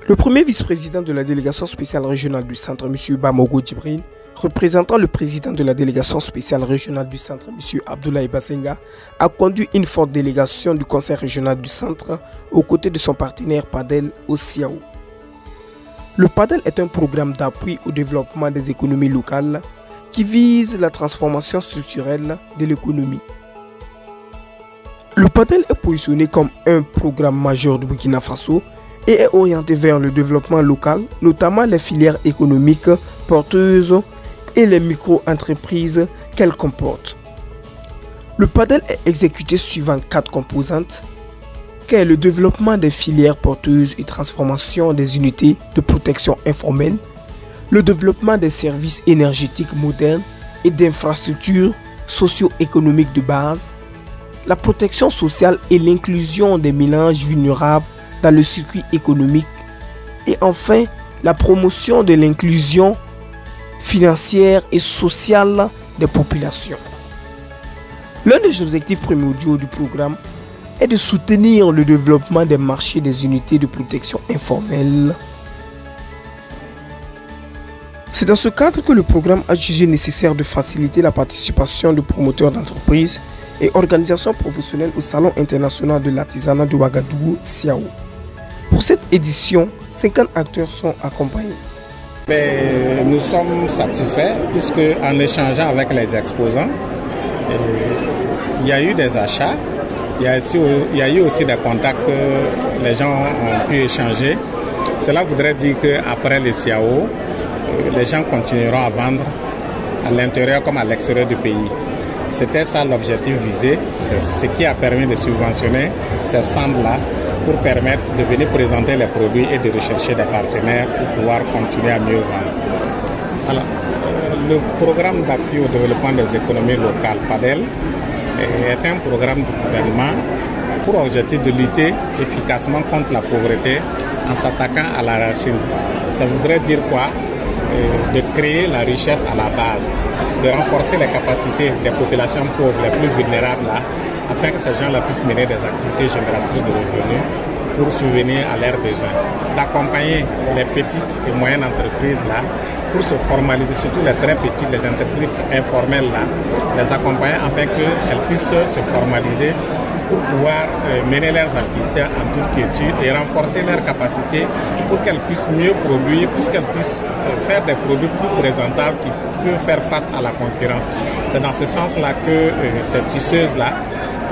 Le premier vice-président de la délégation spéciale régionale du centre, M. Bamogo Djibril, représentant le président de la délégation spéciale régionale du centre, M. Abdoulaye Basenga, a conduit une forte délégation du conseil régional du centre aux côtés de son partenaire PADEL au CIAO. Le PADEL est un programme d'appui au développement des économies locales qui vise la transformation structurelle de l'économie. Le PADEL est positionné comme un programme majeur du Burkina Faso et est orienté vers le développement local, notamment les filières économiques porteuses et les micro-entreprises qu'elles comportent. Le PADEL est exécuté suivant 4 composantes, qu'est le développement des filières porteuses et transformation des unités de protection informelle, le développement des services énergétiques modernes et d'infrastructures socio-économiques de base, la protection sociale et l'inclusion des ménages vulnérables dans le circuit économique et enfin la promotion de l'inclusion financière et sociale des populations. L'un des objectifs primordiaux du programme est de soutenir le développement des marchés des unités de protection informelle. C'est dans ce cadre que le programme a jugé nécessaire de faciliter la participation de promoteurs d'entreprises et organisations professionnelles au Salon international de l'artisanat de Ouagadougou, CIAO. Pour cette édition, 50 acteurs sont accompagnés. Nous sommes satisfaits puisque en échangeant avec les exposants, il y a eu des achats, il y a eu aussi des contacts que les gens ont pu échanger. Cela voudrait dire qu'après le CIAO, les gens continueront à vendre à l'intérieur comme à l'extérieur du pays. C'était ça l'objectif visé, c'est ce qui a permis de subventionner ces centres-là pour permettre de venir présenter les produits et de rechercher des partenaires pour pouvoir continuer à mieux vendre. Alors, le programme d'appui au développement des économies locales, PADEL, est un programme du gouvernement pour objectif de lutter efficacement contre la pauvreté en s'attaquant à la racine. Ça voudrait dire quoi? De créer la richesse à la base, de renforcer les capacités des populations pauvres les plus vulnérables là, afin que ces gens-là puissent mener des activités génératrices de revenus pour subvenir à leurs besoins, d'accompagner les petites et moyennes entreprises là pour se formaliser, surtout les très petites, les entreprises informelles là, les accompagner afin qu'elles puissent se formaliser pour pouvoir mener leurs activités en toute quiétude et renforcer leurs capacités pour qu'elles puissent mieux produire, puisqu'elles puissent faire des produits plus présentables qui peuvent faire face à la concurrence. C'est dans ce sens-là que ces tisseuses-là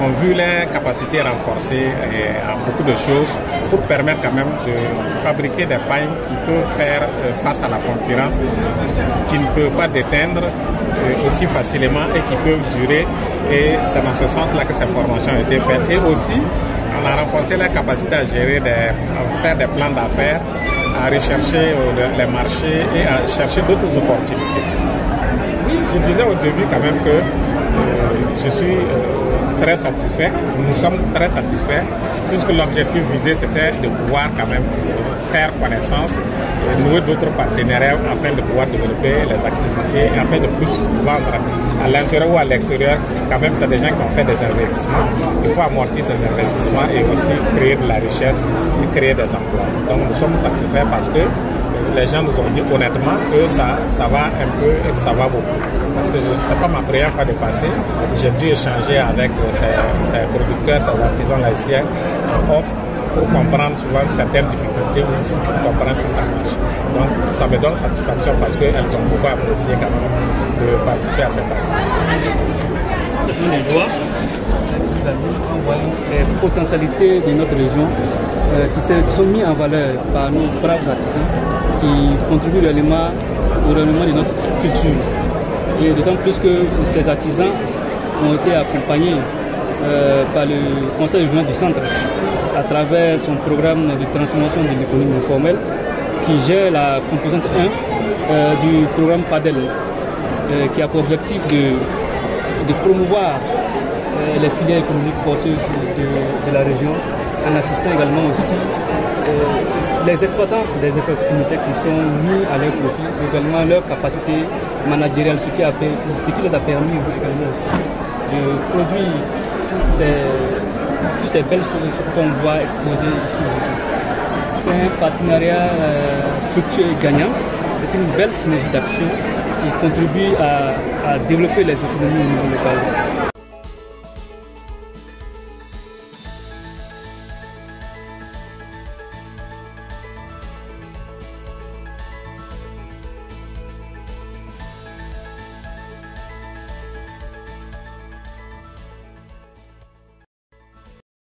ont vu leurs capacités renforcées en beaucoup de choses pour permettre quand même de fabriquer des pailles qui peuvent faire face à la concurrence, qui ne peuvent pas déteindre aussi facilement et qui peuvent durer. Et c'est dans ce sens-là que ces formations ont été faites. Et aussi, on a renforcé la capacité à gérer, à faire des plans d'affaires, à rechercher les marchés et à chercher d'autres opportunités. Je disais au début quand même que je suis très satisfait, nous sommes très satisfaits, puisque l'objectif visé c'était de pouvoir quand même faire connaissance, nouer d'autres partenariats afin de pouvoir développer les activités et afin de plus vendre à l'intérieur ou à l'extérieur. Quand même, c'est des gens qui ont fait des investissements. Il faut amortir ces investissements et aussi créer de la richesse et créer des emplois. Donc nous sommes satisfaits parce que les gens nous ont dit honnêtement que ça va un peu et que ça va beaucoup. Parce que ce n'est pas ma première fois de passer. J'ai dû échanger avec ces producteurs, ces artisans laïciens en off pour comprendre souvent certaines difficultés ou aussi pour comprendre si ça marche. Donc ça me donne satisfaction parce qu'elles ont beaucoup apprécié quand même de participer à cette activité. C'est une joie les potentialités de notre région qui sont mises en valeur par nos braves artisans qui contribuent réellement au rayonnement de notre culture. Et d'autant plus que ces artisans ont été accompagnés par le conseil régional du centre à travers son programme de transformation de l'économie informelle qui gère la composante 1 du programme PADEL qui a pour objectif de promouvoir les filières économiques porteuses de la région en assistant également aussi les exploitants des infrastructures qui sont mis à leur profit, également leur capacité managériale, ce qui les a permis également aussi de produire toutes ces belles choses qu'on voit exposées ici. C'est un partenariat fructueux et gagnant. C'est une belle synergie d'action qui contribue à développer les économies au niveau local.